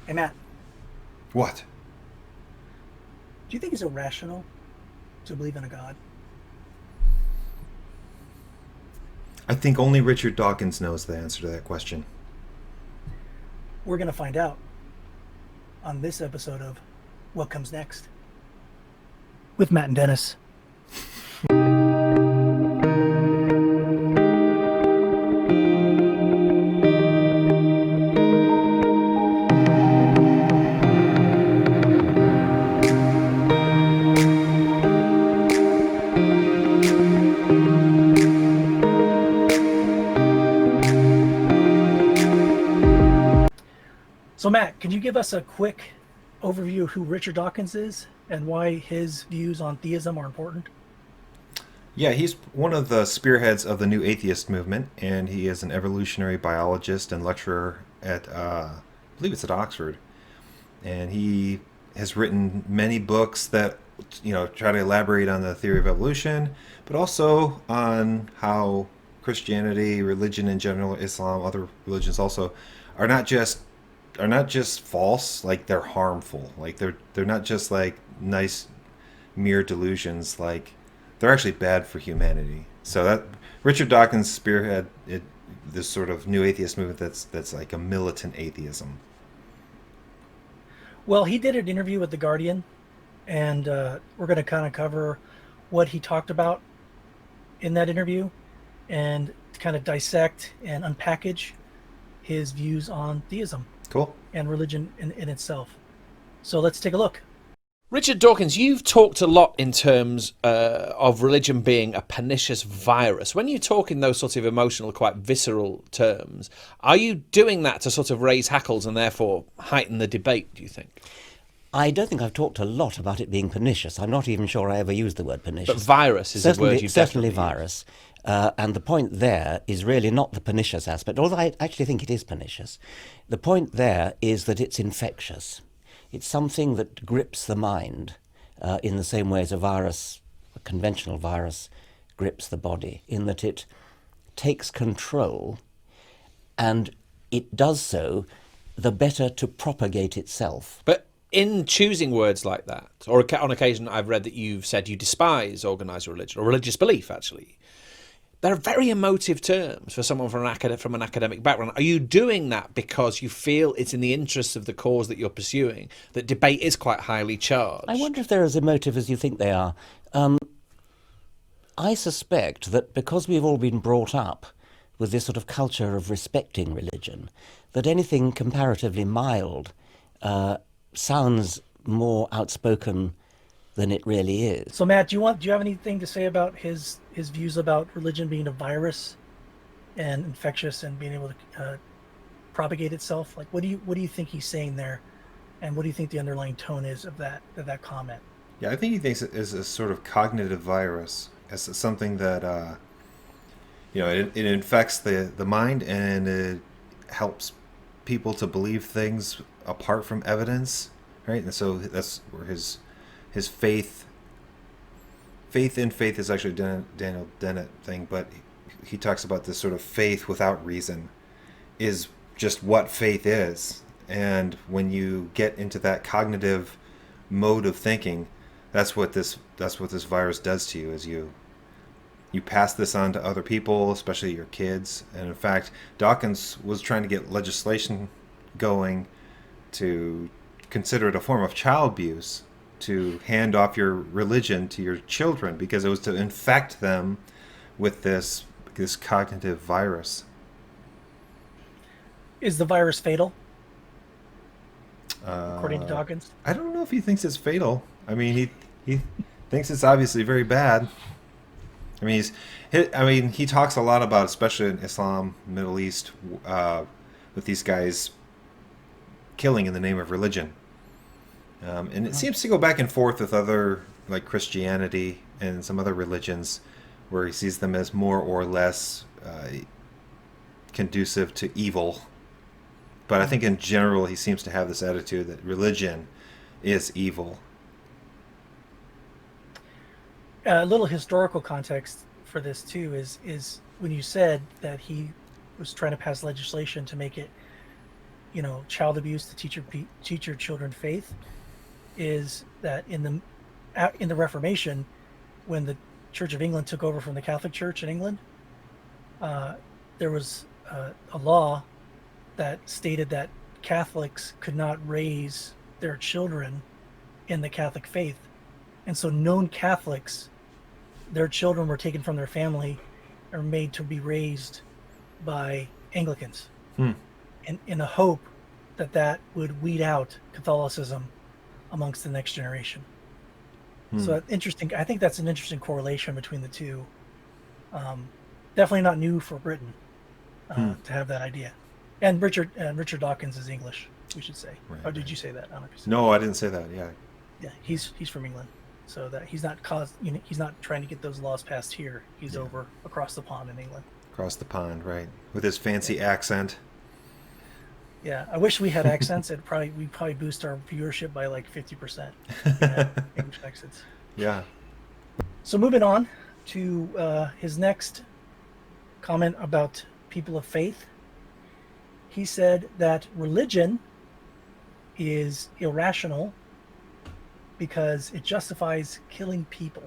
Hey, Matt, What? do you think it's irrational to believe in a God? I think only Richard Dawkins knows the answer to that question. We're going to find out on this episode of What Comes Next with Matt and Dennis. So, Matt, can you give us a quick overview of who Richard Dawkins is and why his views on theism are important? Yeah, he's one of the spearheads of the new atheist movement, and he is an evolutionary biologist and lecturer at, I believe it's at Oxford. And he has written many books that, try to elaborate on the theory of evolution, but also on how Christianity, religion in general, Islam, other religions also, are not just are not just false, like they're harmful. Like they're not just like nice mere delusions, like they're actually bad for humanity. So that Richard Dawkins spearhead this sort of new atheist movement that's like a militant atheism. Well, he did an interview with The Guardian, and we're going to kind of cover what he talked about in that interview and kind of dissect and unpackage his views on theism Cool. and religion in itself. So let's take a look. Richard Dawkins, you've talked a lot in terms of religion being a pernicious virus. When you talk in those sort of emotional, quite visceral terms, are you doing that to sort of raise hackles and therefore heighten the debate, do you think? I don't think I've talked a lot about it being pernicious. I'm not even sure I ever used the word But pernicious. virus is a word you've Certainly definitely virus. And the point there is really not the pernicious aspect, although I actually think it is pernicious. The point there is that it's infectious. It's something that grips the mind in the same way as a conventional virus, grips the body, in that it takes control and it does so the better to propagate itself. But in choosing words like that, or on occasion I've read that you've said you despise organised religion, or religious belief actually, they're very emotive terms for someone from an academic background. Are you doing that because you feel it's in the interests of the cause that you're pursuing, that debate is quite highly charged? I wonder if they're as emotive as you think they are. I suspect that because we've all been brought up with this sort of culture of respecting religion, that anything comparatively mild sounds more outspoken than it really is. So, Matt, do you have anything to say about his views about religion being a virus and infectious and being able to propagate itself? Like, what do you think he's saying there, and what do you think the underlying tone is of that comment? Yeah, I think he thinks it is a sort of cognitive virus, as something that it infects the mind, and it helps people to believe things apart from evidence, right? And so that's where his faith in faith is actually a Daniel Dennett thing, but he talks about this sort of faith without reason is just what faith is. And when you get into that cognitive mode of thinking, that's what this virus does to you. Is you pass this on to other people, especially your kids. And in fact, Dawkins was trying to get legislation going to consider it a form of child abuse to hand off your religion to your children, because it was to infect them with this cognitive virus. Is the virus fatal, according to Dawkins? I don't know if he thinks it's fatal. I mean, he thinks it's obviously very bad. I mean, he talks a lot about, especially in Islam, Middle East, with these guys killing in the name of religion. And it seems to go back and forth with other, like Christianity and some other religions, where he sees them as more or less conducive to evil. But I think in general, he seems to have this attitude that religion is evil. A little historical context for this too is when you said that he was trying to pass legislation to make it child abuse to teach your children faith, is that in the Reformation, when the Church of England took over from the Catholic Church in England, there was a law that stated that Catholics could not raise their children in the Catholic faith. And so known Catholics, their children were taken from their family or made to be raised by Anglicans in a hope that would weed out Catholicism amongst the next generation. So interesting. I think that's an interesting correlation between the two. Definitely not new for Britain to have that idea. And Richard Dawkins is English, we should say. Right, Or did you say that? I don't know if you said No, I didn't say that. Yeah. Yeah, he's from England, so that he's not he's not trying to get those laws passed here. He's over across the pond in England. Across the pond, right? With his fancy accent. Yeah, I wish we had accents. We'd probably boost our viewership by like 50%. English accents. Yeah. So moving on to his next comment about people of faith, he said that religion is irrational because it justifies killing people.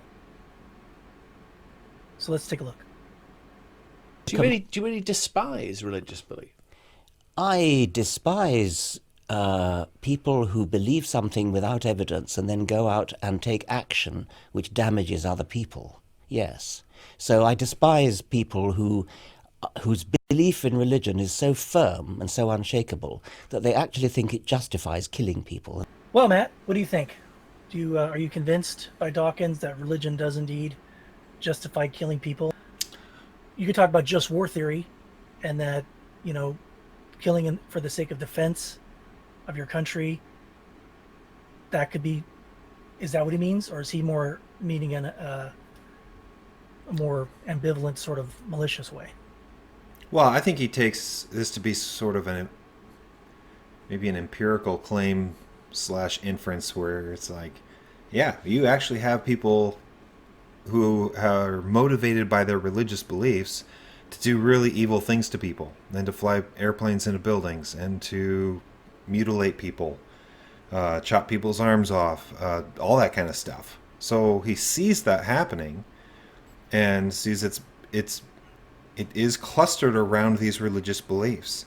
So let's take a look. Do you really despise religious belief? I despise people who believe something without evidence and then go out and take action which damages other people. Yes. So I despise people whose belief in religion is so firm and so unshakable that they actually think it justifies killing people. Well, Matt, what do you think? Are you convinced by Dawkins that religion does indeed justify killing people? You could talk about just war theory, and that killing for the sake of defense of your country. That could be. Is that what he means, or is he more meaning in a more ambivalent, sort of malicious way? Well, I think he takes this to be sort of maybe an empirical claim / inference where it's like, yeah, you actually have people who are motivated by their religious beliefs to do really evil things to people, and to fly airplanes into buildings and to mutilate people, chop people's arms off, all that kind of stuff. So he sees that happening and sees it is clustered around these religious beliefs.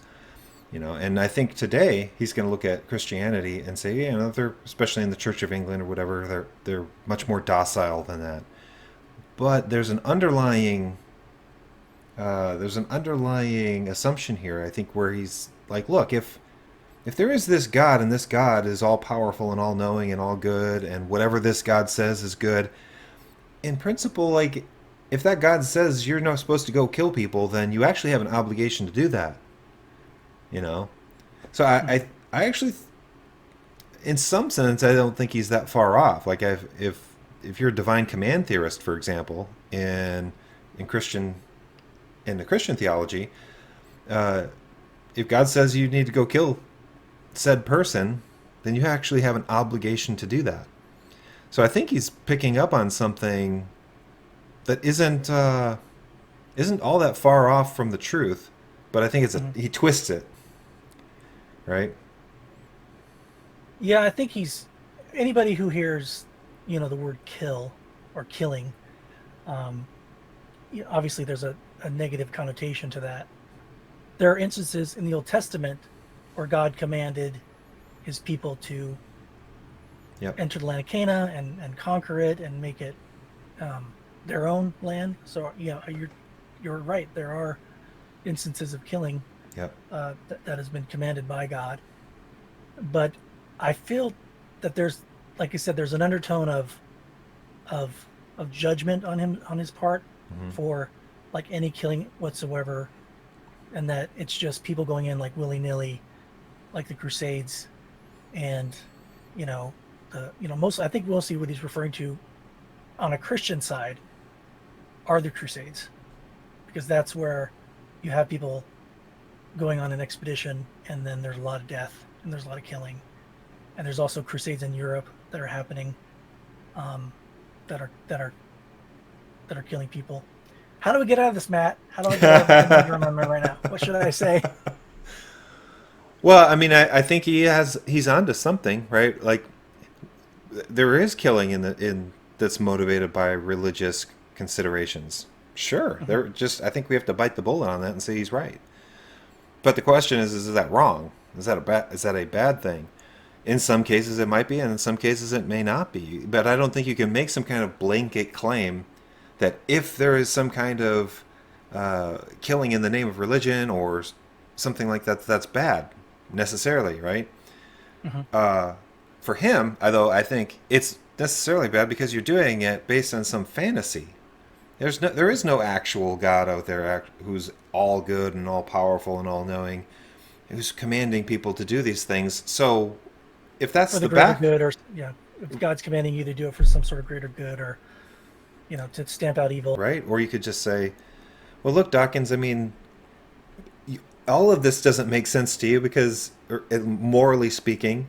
And I think today he's going to look at Christianity and say, they're, especially in the Church of England or whatever, they're much more docile than that. But there's an underlying assumption here, I think, where he's like, look, if there is this God, and this God is all powerful and all knowing and all good, and whatever this God says is good, in principle, like, if that God says you're not supposed to go kill people, then you actually have an obligation to do that. So I actually, in some sense, I don't think he's that far off. Like, if you're a divine command theorist, for example, in the Christian theology, if God says you need to go kill said person, then you actually have an obligation to do that. So I think he's picking up on something that isn't all that far off from the truth, but I think he twists it, right? Yeah, I think anybody who hears, the word kill or killing, obviously there's a negative connotation to that. There are instances in the Old Testament where God commanded his people to enter the land of Canaan and conquer it and make it their own land. So you're right. There are instances of killing that has been commanded by God. But I feel that there's, like I said, there's an undertone of judgment on his part for like any killing whatsoever, and that it's just people going in like willy-nilly, like the Crusades, and mostly what he's referring to on a Christian side are the Crusades, because that's where you have people going on an expedition, and then there's a lot of death and there's a lot of killing, and there's also Crusades in Europe that are happening, that are killing people. How do we get out of this, Matt? How do I get out of the conundrum I'm in right now? What should I say? Well, I mean, I think he's onto something, right? Like there is killing in that's motivated by religious considerations. Sure, Mhm. there just I think we have to bite the bullet on that and say he's right. But the question is that wrong? Is that a bad thing? In some cases it might be, and in some cases it may not be. But I don't think you can make some kind of blanket claim that if there is some kind of killing in the name of religion or something like that, that's bad necessarily, right? Mhm. For him, although I think it's necessarily bad because you're doing it based on some fantasy. There is no actual God out there who's all good and all powerful and all knowing, who's commanding people to do these things. So if that's For the the greater back, good, or yeah, if God's commanding you to do it for some sort of greater good, or to stamp out evil. right? Or you could just say, well, look, Dawkins, I mean, all of this doesn't make sense to you because, morally speaking,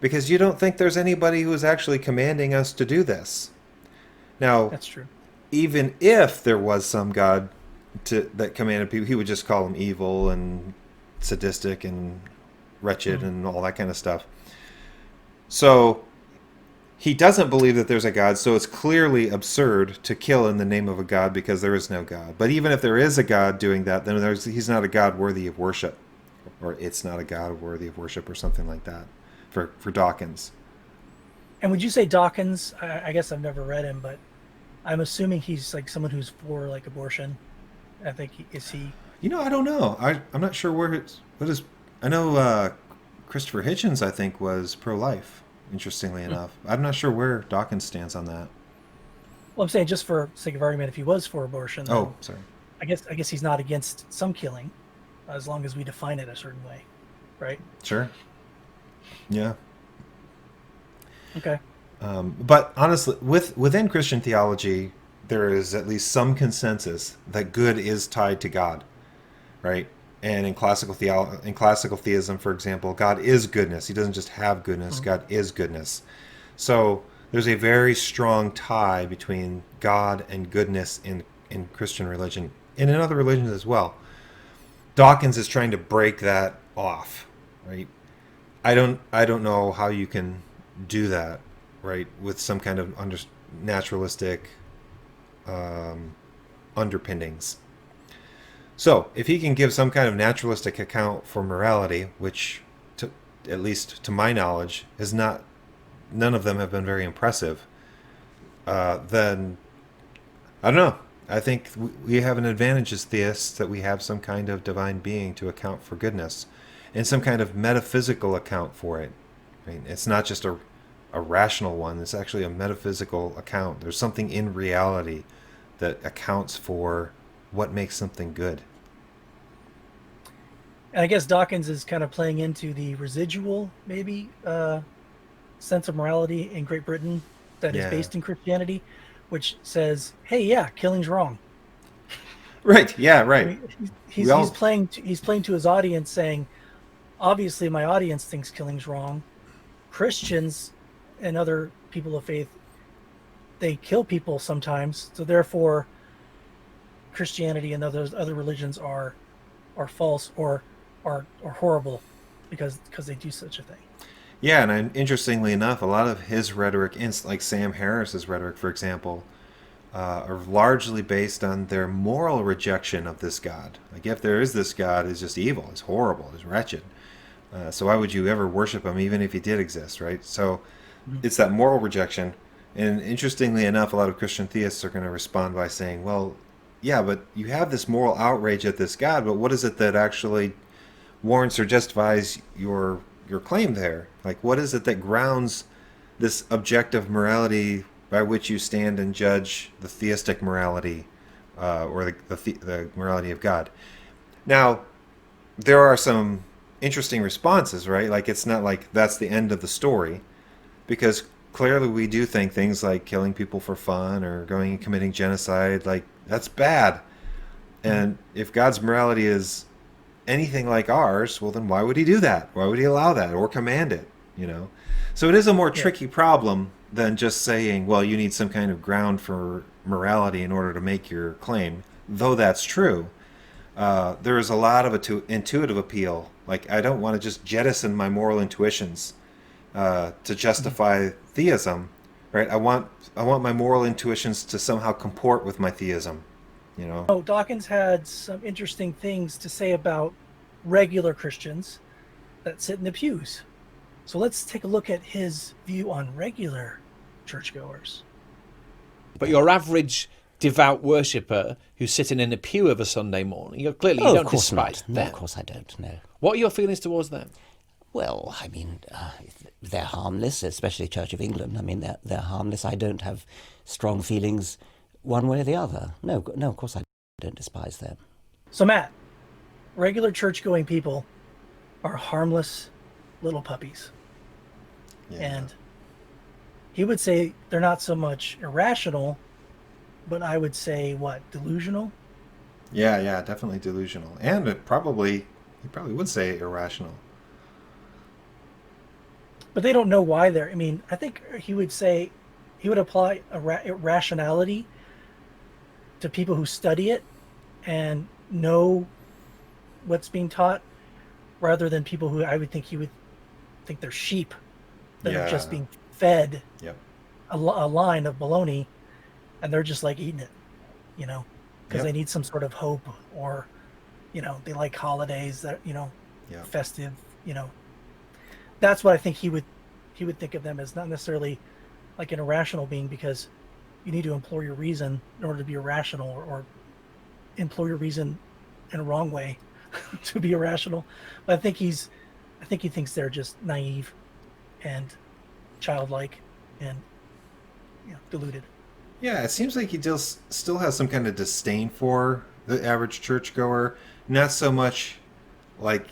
because you don't think there's anybody who is actually commanding us to do this. Now, That's true. even if there was some God that commanded people, he would just call them evil and sadistic and wretched Mhm. and all that kind of stuff. So he doesn't believe that there's a God, so it's clearly absurd to kill in the name of a God because there is no God. But even if there is a God doing that, then he's not a God worthy of worship, or it's not a God worthy of worship, or something like that for Dawkins. And would you say Dawkins? I guess I've never read him, but I'm assuming he's like someone who's for like abortion. I think is he. I don't know. I'm not sure what is. I know Christopher Hitchens, I think, was pro-life. Interestingly Hmm. enough, I'm not sure where Dawkins stands on that. Well, I'm saying just for sake of argument, if he was for abortion, Oh, then sorry. I guess he's not against some killing, as long as we define it a certain way, right? Sure. Yeah. Okay. But honestly, within Christian theology, there is at least some consensus that good is tied to God, right? And in classical theism, for example, God is goodness. He doesn't just have goodness. Mhm. God is goodness. So there's a very strong tie between God and goodness in Christian religion and in other religions as well. Dawkins is trying to break that off, right? I don't know how you can do that, right, with some kind of naturalistic underpinnings. So, if he can give some kind of naturalistic account for morality, which, at least to my knowledge, is not, none of them have been very impressive, then I don't know. I think we have an advantage as theists that we have some kind of divine being to account for goodness, and some kind of metaphysical account for it. I mean, it's not just a rational one. It's actually a metaphysical account. There's something in reality that accounts for what makes something good. And I guess Dawkins is kind of playing into the residual, maybe, sense of morality in Great Britain that is Yeah. based in Christianity, which says, "Hey, yeah, killing's wrong." Right. Yeah. I Right. mean, We all. he's playing to his audience, saying, "Obviously, my audience thinks killing's wrong. Christians and other people of faith, they kill people sometimes, so therefore, Christianity and other religions are false or are horrible because they do such a thing." Yeah, and interestingly enough, a lot of his rhetoric, like Sam Harris's rhetoric, for example, are largely based on their moral rejection of this God. Like, if there is this God, he's just evil, he's horrible, he's wretched. So why would you ever worship him, even if he did exist, right? So Mhm. it's that moral rejection. And interestingly enough, a lot of Christian theists are going to respond by saying, well, yeah, but you have this moral outrage at this God, but what is it that actually warrants or justifies your claim there? Like, what is it that grounds this objective morality by which you stand and judge the theistic morality, or the morality of God? Now, there are some interesting responses, right? Like, it's not like that's the end of the story, because clearly we do think things like killing people for fun or going and committing genocide, like, that's bad. And if God's morality is anything like ours, well, then why would he do that? Why would he allow that or command it? So it is a more Yeah. tricky problem than just saying, well, you need some kind of ground for morality in order to make your claim. Though that's true, there is a lot of intuitive appeal Like, I don't want to just jettison my moral intuitions to justify theism, right? I want my moral intuitions to somehow comport with my theism, you know? Oh, Dawkins had some interesting things to say about regular Christians that sit in the pews. So let's take a look at his view on regular churchgoers. But your average devout worshipper who's sitting in a pew of a Sunday morning, you Oh, don't of course despise not. No, them. of course I don't. No. What are your feelings towards them? Well, I mean, they're harmless, especially Church of England. I mean, they're harmless. I don't have strong feelings one way or the other. No, of course I don't despise them. So Matt, regular church-going people are harmless little puppies. Yeah. And he would say they're not so much irrational, but I would say delusional? Yeah, definitely delusional. And he probably would say irrational. But they don't know why they're. I mean, I think he would apply rationality to people who study it and know what's being taught, rather than people who he would think they're sheep that are just being fed Yep. a line of baloney, and they're just like eating it, because Yep. they need some sort of hope, or they like holidays that Yep. festive. That's what I think he would think of them as, not necessarily like an irrational being, because you need to employ your reason in order to be irrational, or employ your reason in a wrong way to be irrational. But I think he thinks they're just naive and childlike and deluded. Yeah, it seems like he still has some kind of disdain for the average churchgoer. Not so much like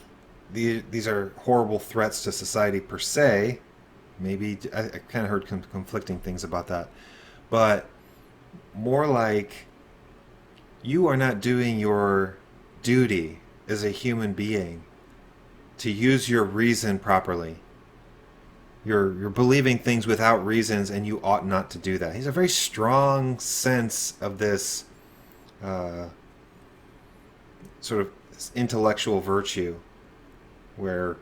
these are horrible threats to society per se. Maybe I kind of heard conflicting things about that. But more like, you are not doing your duty as a human being to use your reason properly. You're believing things without reasons, and you ought not to do that. He's a very strong sense of this sort of intellectual virtue, where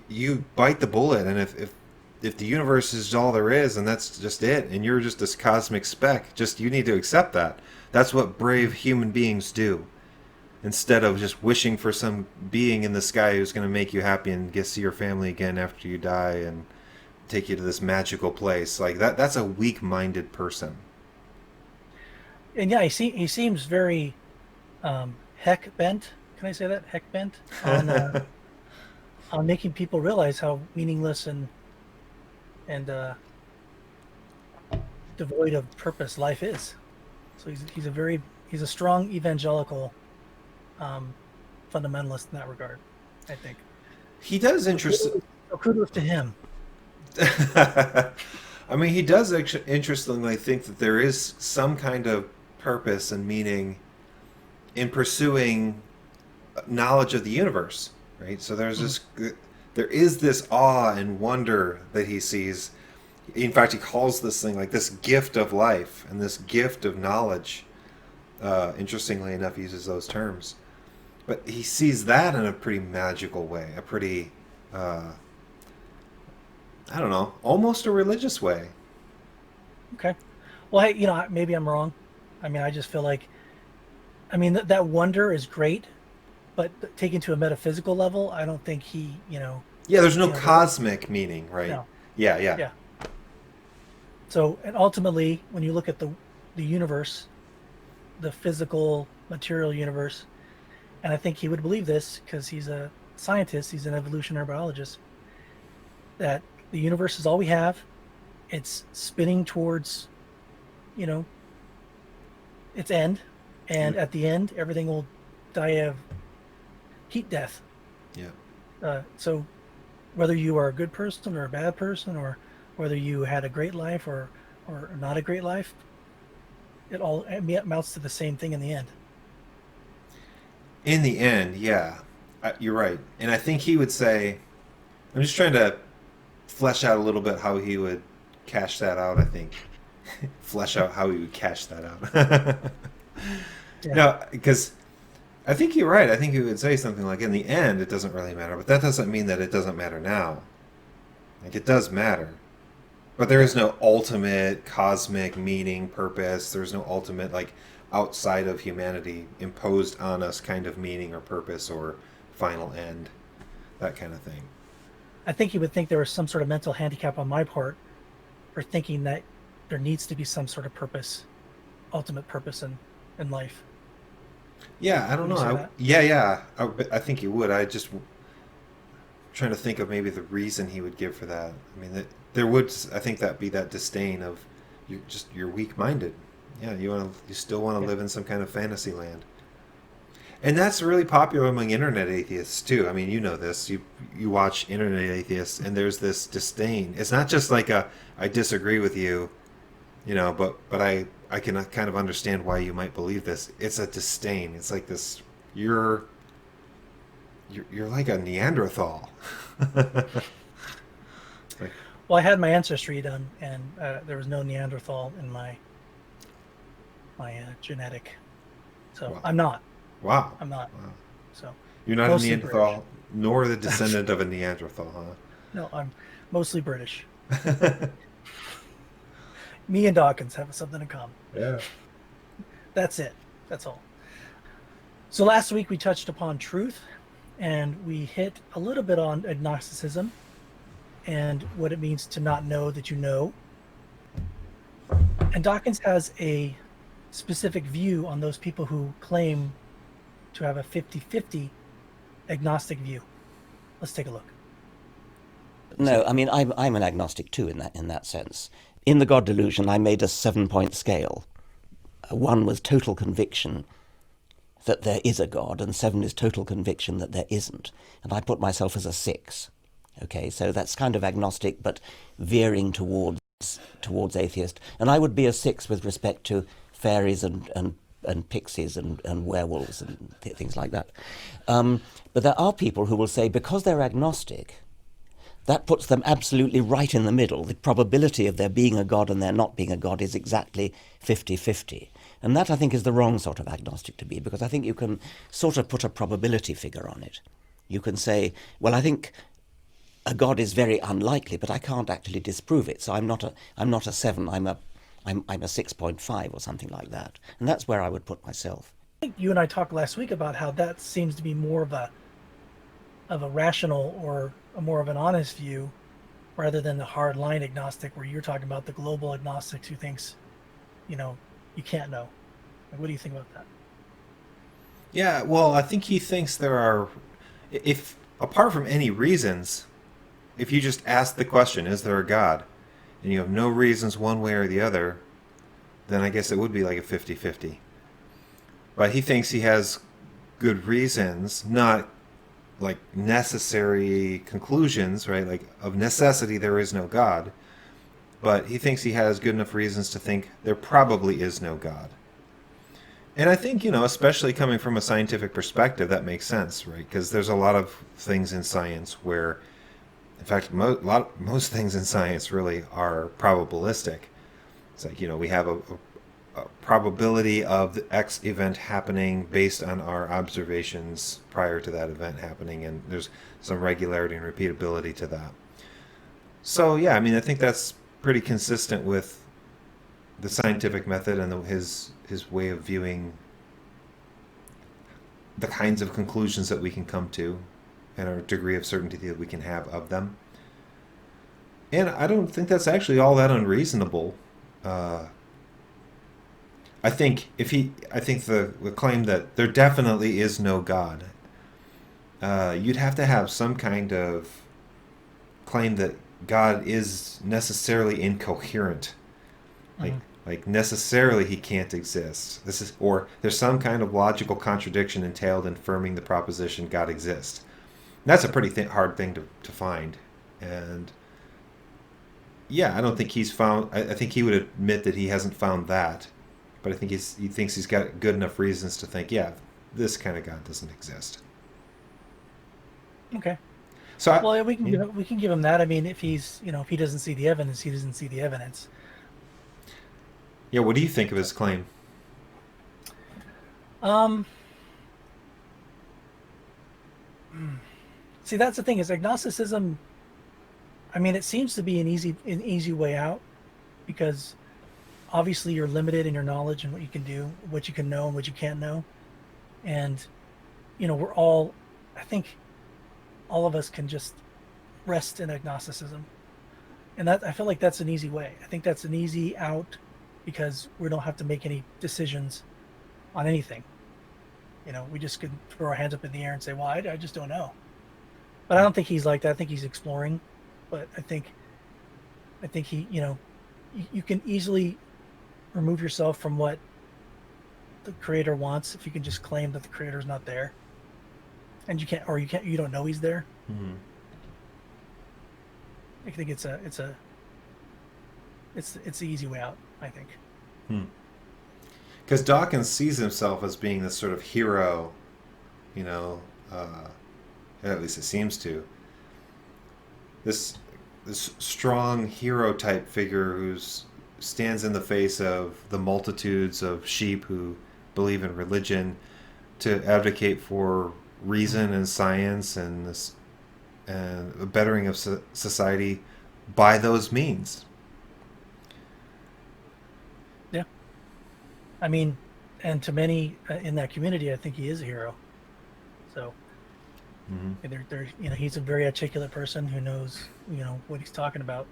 you bite the bullet, and if the universe is all there is, and that's just it, and you're just this cosmic speck, you need to accept that. That's what brave human beings do. Instead of just wishing for some being in the sky who's going to make you happy and get to see your family again after you die and take you to this magical place. Like that's a weak-minded person. And yeah, he seems very heck bent. Can I say that? Heck bent on on making people realize how meaningless and devoid of purpose life is. So he's a strong evangelical fundamentalist in that regard, I think. He does interest. So kudos to him. I mean, he does interestingly think that there is some kind of purpose and meaning in pursuing knowledge of the universe, right? So there is this awe and wonder that he sees. In fact, he calls this thing like this gift of life and this gift of knowledge. Interestingly enough, he uses those terms. But he sees that in a pretty magical way, a pretty, I don't know, almost a religious way. Okay. Well, hey, maybe I'm wrong. I mean, I just feel like, that wonder is great, but taken to a metaphysical level, I don't think he, Yeah, there's no cosmic meaning, right? No. Yeah. So, and ultimately, when you look at the universe, the physical, material universe, and I think he would believe this because he's a scientist, he's an evolutionary biologist, that the universe is all we have. It's spinning towards, its end, and at the end, everything will die of heat death. Yeah. So whether you are a good person or a bad person, or whether you had a great life or not a great life, it all amounts to the same thing in the end. In the end, yeah, you're right. And I think he would say, I'm just trying to flesh out a little bit how he would cash that out, I think. Flesh out how he would cash that out. Yeah. No, because I think you're right. I think you would say something like, in the end, it doesn't really matter, but that doesn't mean that it doesn't matter now. Like, it does matter. But there is no ultimate cosmic meaning, purpose. There's no ultimate, like, outside of humanity imposed on us kind of meaning or purpose or final end, that kind of thing. I think you would think there was some sort of mental handicap on my part for thinking that there needs to be some sort of purpose, ultimate purpose in life. Yeah, I don't Would you say know. that? Yeah. I think you would. I just trying to think of maybe the reason he would give for that. I mean, there would, I think, that be that disdain of you're weak-minded. Yeah, you still want to Yeah. live in some kind of fantasy land. And that's really popular among internet atheists too. I mean, you know this. You watch internet atheists, and there's this disdain. It's not just like a I disagree with you, but I can kind of understand why you might believe this. It's a disdain. It's like this. You're like a Neanderthal. Like, Well, I had my ancestry done, and there was no Neanderthal in my genetic. So wow. I'm not. Wow. I'm not. Wow. So You're not a mostly Neanderthal, nor the descendant of a Neanderthal, no, I'm mostly British. huh? Me and Dawkins have something in common. Yeah. That's it. That's all. So last week we touched upon truth, and we hit a little bit on agnosticism and what it means to not know that you know. And Dawkins has a specific view on those people who claim to have a 50-50 agnostic view. Let's take a look. No, I mean I'm an agnostic too in that sense. In the God Delusion, I made a 7-point scale. 1 was total conviction that there is a God, and 7 is total conviction that there isn't. And I put myself as a 6. Okay, so that's kind of agnostic, but veering towards atheist. And I would be a 6 with respect to fairies and pixies and werewolves and things like that. But there are people who will say, because they're agnostic, that puts them absolutely right in the middle. The probability of there being a God and there not being a God is exactly 50-50. And that, I think, is the wrong sort of agnostic to be, because I think you can sort of put a probability figure on it. You can say, well, I think a God is very unlikely, but I can't actually disprove it. So I'm not a 7, I'm a 6.5 or something like that. And that's where I would put myself. I think you and I talked last week about how that seems to be more of a rational or more of an honest view, rather than the hard line agnostic where you're talking about the global agnostic who thinks, you can't know. Like, what do you think about that? Yeah, well, I think he thinks there are, if apart from any reasons, if you just ask the question, is there a God? And you have no reasons one way or the other, then I guess it would be like a 50-50. But he thinks he has good reasons, not like necessary conclusions, right? Like, of necessity, there is no God. But he thinks he has good enough reasons to think there probably is no God. And I think, especially coming from a scientific perspective, that makes sense, right? Because there's a lot of things in science where, in fact, most things in science really are probabilistic. It's like, we have a probability of the X event happening based on our observations prior to that event happening, and there's some regularity and repeatability to that. So, yeah, I mean, I think that's pretty consistent with the scientific method and his way of viewing the kinds of conclusions that we can come to and our degree of certainty that we can have of them. And I don't think that's actually all that unreasonable. I think the claim that there definitely is no God, you'd have to have some kind of claim that God is necessarily incoherent, like like necessarily he can't exist. Or there's some kind of logical contradiction entailed in affirming the proposition God exists. And that's a pretty hard thing to find, and yeah, I don't think he's found. I think he would admit that he hasn't found that, but I think he thinks he's got good enough reasons to think, yeah, this kind of God doesn't exist. Okay. So, Well, we can give him that. I mean, if if he doesn't see the evidence, he doesn't see the evidence. yeah, what do you think of his claim? Um, See, that's the thing is agnosticism. I mean, it seems to be an easy way out because obviously you're limited in your knowledge and what you can do, what you can know, and what you can't know. And we're all, I think, all of us can just rest in agnosticism, and that I feel like that's an easy way. I think that's an easy out because we don't have to make any decisions on anything. We just could throw our hands up in the air and say, "Well, I just don't know." But I don't think he's like that. I think he's exploring. But I think he, you can easily remove yourself from what the creator wants if you can just claim that the creator's not there, and you don't know he's there. Mm-hmm. I think it's the easy way out, I think. Because Dawkins sees himself as being this sort of hero, at least it seems to. This strong hero type figure who stands in the face of the multitudes of sheep who believe in religion to advocate for reason and science and the bettering of society by those means. Yeah. I mean, and to many in that community, I think he is a hero. So, he's a very articulate person who knows, what he's talking about,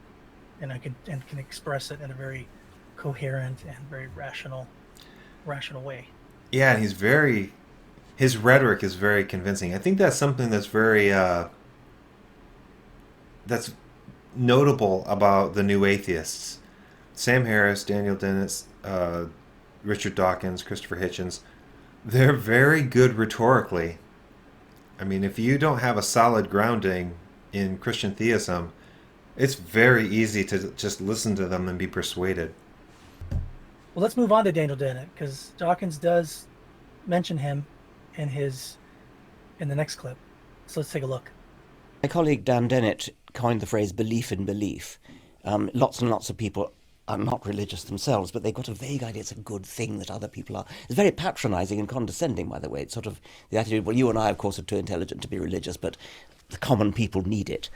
and can express it in a very coherent and very rational way. Yeah, and his rhetoric is very convincing. I think that's something that's very that's notable about the new atheists. Sam Harris, Daniel Dennett, Richard Dawkins, Christopher Hitchens, they're very good rhetorically. I mean, if you don't have a solid grounding in Christian theism, it's very easy to just listen to them and be persuaded. Well, let's move on to Daniel Dennett because Dawkins does mention him in the next clip. So let's take a look. My colleague Dan Dennett coined the phrase belief in belief. Lots and lots of people are not religious themselves, but they've got a vague idea it's a good thing that other people are. It's very patronizing and condescending, by the way. It's sort of the attitude, well, you and I, of course, are too intelligent to be religious, but the common people need it.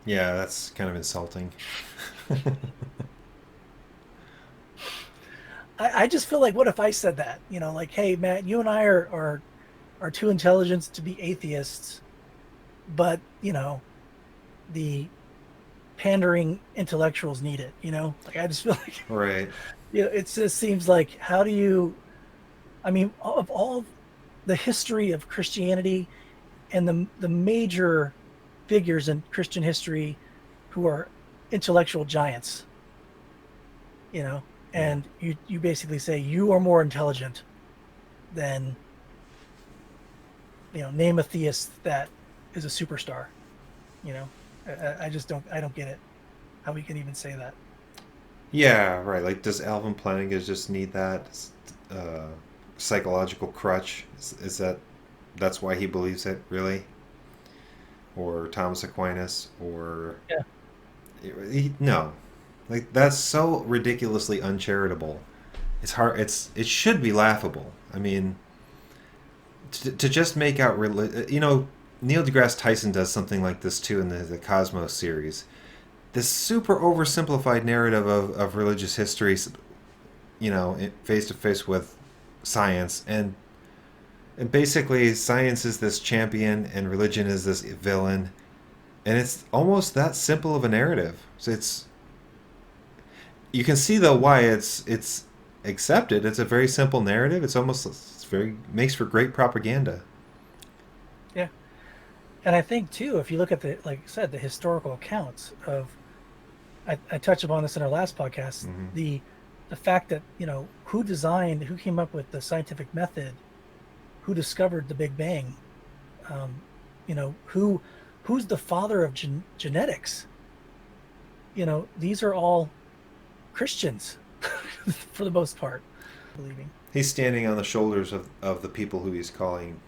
Yeah, that's kind of insulting. I just feel like, what if I said that? Like, hey, Matt, you and I are too intelligent to be atheists, but, the pandering intellectuals need it, Like, I just feel like, Right. It just seems like, how do you, I mean, of all the history of Christianity and the major figures in Christian history who are intellectual giants, and you basically say you are more intelligent than, name a theist that is a superstar. I don't get it, how we can even say that. Yeah, right. Like, does Alvin Plantinga just need that psychological crutch? Is that's why he believes it, really? Or Thomas Aquinas? Or Yeah. no, like that's so ridiculously uncharitable. It's hard. It should be laughable. I mean, to just make out Neil deGrasse Tyson does something like this too in the Cosmos series. This super oversimplified narrative of religious history, face to face with science, and basically science is this champion and religion is this villain, and it's almost that simple of a narrative. So you can see though why it's accepted. It's a very simple narrative. Makes for great propaganda. Yeah. And I think too, if you look at like I said, the historical accounts of, I touched upon this in our last podcast, the fact that, who came up with the scientific method, who discovered the Big Bang, who's the father of genetics. These are all Christians for the most part, believing. He's standing on the shoulders of the people who he's calling,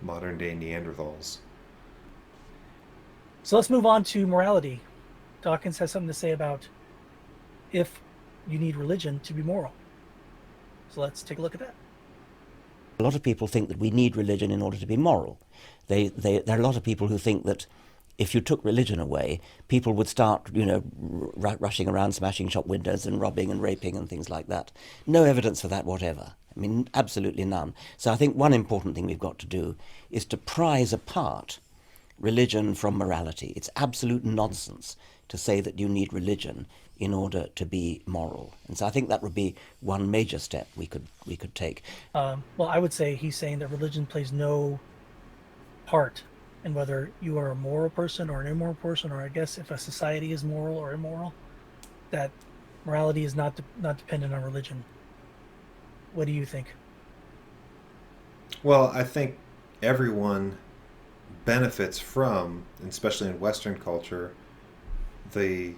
modern day Neanderthals. So let's move on to morality. Dawkins has something to say about if you need religion to be moral. So let's take a look at that. A lot of people think that we need religion in order to be moral. There are a lot of people who think that if you took religion away, people would start, rushing around, smashing shop windows and robbing and raping and things like that. No evidence for that whatever. I mean, absolutely none. So I think one important thing we've got to do is to prize apart religion from morality. It's absolute nonsense to say that you need religion in order to be moral. And so I think that would be one major step we could take. Well, I would say he's saying that religion plays no part in whether you are a moral person or an immoral person, or I guess if a society is moral or immoral, that morality is not dependent on religion. What do you think? Well, I think everyone benefits from, especially in Western culture, the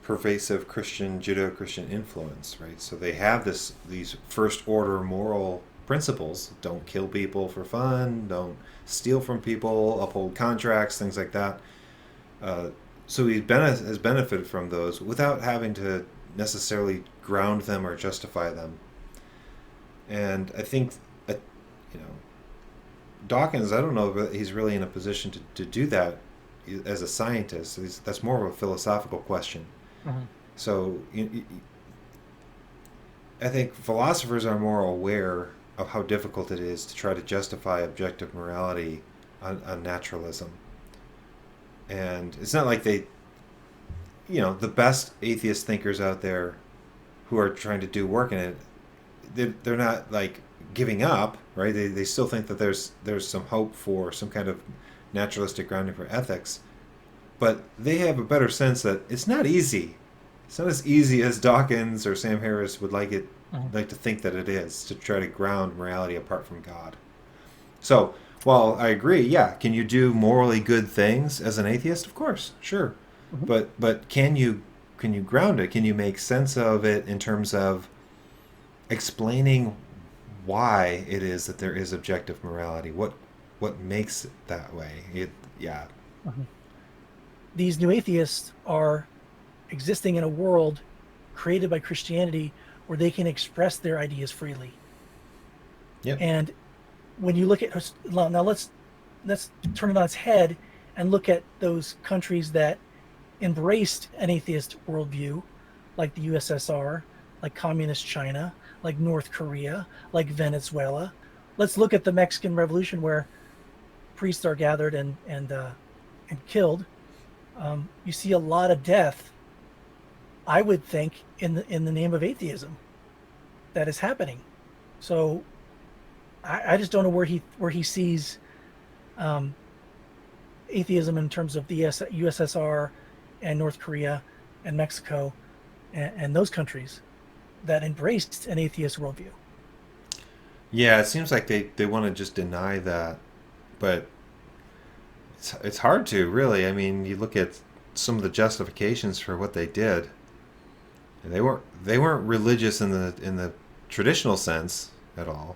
pervasive Judeo-Christian influence, right? So they have these first order moral principles: don't kill people for fun, don't steal from people, uphold contracts, things like that. So he has benefited from those without having to necessarily ground them or justify them. And I think, Dawkins, I don't know if he's really in a position to do that as a scientist. That's more of a philosophical question. Mm-hmm. So I think philosophers are more aware of how difficult it is to try to justify objective morality on naturalism. And it's not like the best atheist thinkers out there who are trying to do work in it, they're not like giving up, right? They still think that there's some hope for some kind of naturalistic grounding for ethics, but they have a better sense that it's not easy. It's not as easy as Dawkins or Sam Harris would like to think that it is, to try to ground morality apart from God. So, while I agree, yeah, can you do morally good things as an atheist? Of course, sure. Mm-hmm. But can you ground it? Can you make sense of it in terms of explaining why it is that there is objective morality? What makes it that way? Mm-hmm. These new atheists are existing in a world created by Christianity where they can express their ideas freely. Yep. And when you look at now, let's turn it on its head and look at those countries that embraced an atheist worldview, like the USSR, like communist China, like North Korea, like Venezuela. Let's look at the Mexican Revolution, where priests are gathered and killed. You see a lot of death, I would think, in the name of atheism that is happening. So I just don't know where he sees atheism in terms of the USSR and North Korea and Mexico and those countries that embraced an atheist worldview. Yeah, it seems like they want to just deny that, but it's hard to, really. I mean, you look at some of the justifications for what they did, and they weren't religious in the traditional sense at all.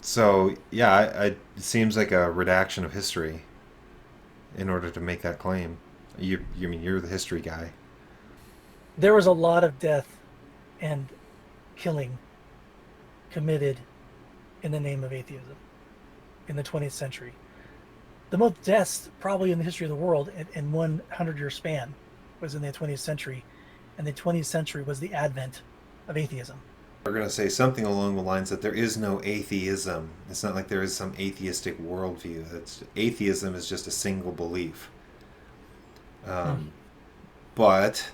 So yeah, it seems like a redaction of history in order to make that claim. You mean you're the history guy? There was a lot of death and killing committed in the name of atheism in the 20th century. The most deaths probably in the history of the world in 100-year span was in the 20th century, and the 20th century was the advent of atheism. We're going to say something along the lines that there is no atheism. It's not like there is some atheistic worldview. Atheism is just a single belief. But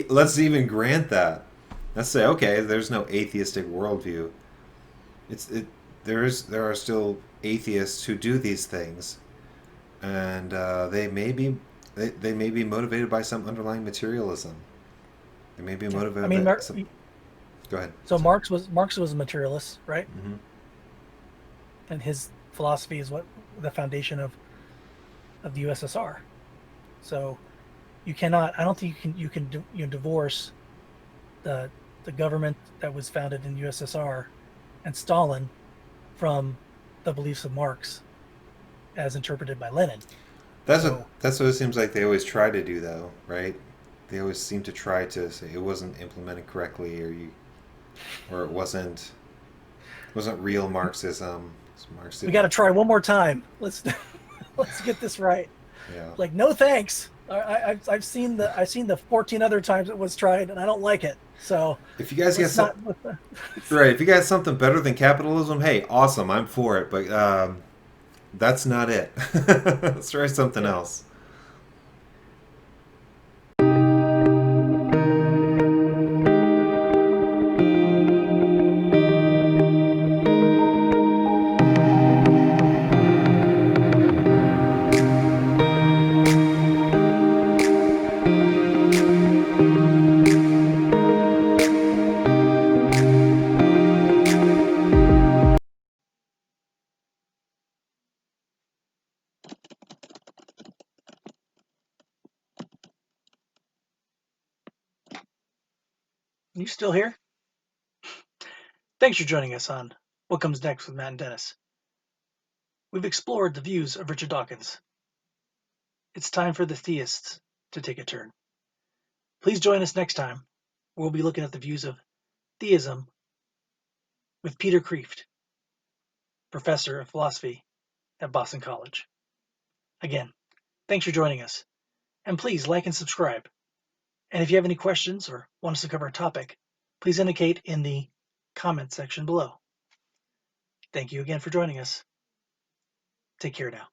let's even grant that. Let's say, okay, there's no atheistic worldview. There are still atheists who do these things, and they may be motivated by some underlying materialism. They may be motivated by some... Go ahead. So Marx was a materialist, right? Mm-hmm. And his philosophy is what the foundation of the USSR. So you cannot. I don't think you can divorce the government that was founded in the USSR and Stalin from the beliefs of Marx as interpreted by Lenin. That's what it seems like they always try to do, though, right? They always seem to try to say it wasn't implemented correctly, or or it wasn't real Marxism. Marx We got to try one more time. Let's let's get this right. Yeah. Like, no thanks. I've seen the 14 other times it was tried, and I don't like it. So If you guys get let's not. right, if you got something better than capitalism, hey, awesome, I'm for it. But that's not it. Let's try something else. You still here? Thanks for joining us on What Comes Next with Matt and Dennis. We've explored the views of Richard Dawkins. It's time for the theists to take a turn. Please join us next time. We'll be looking at the views of theism with Peter Kreeft, professor of philosophy at Boston College. Again, thanks for joining us. And please like and subscribe. And if you have any questions or want us to cover a topic, please indicate in the comment section below. Thank you again for joining us. Take care now.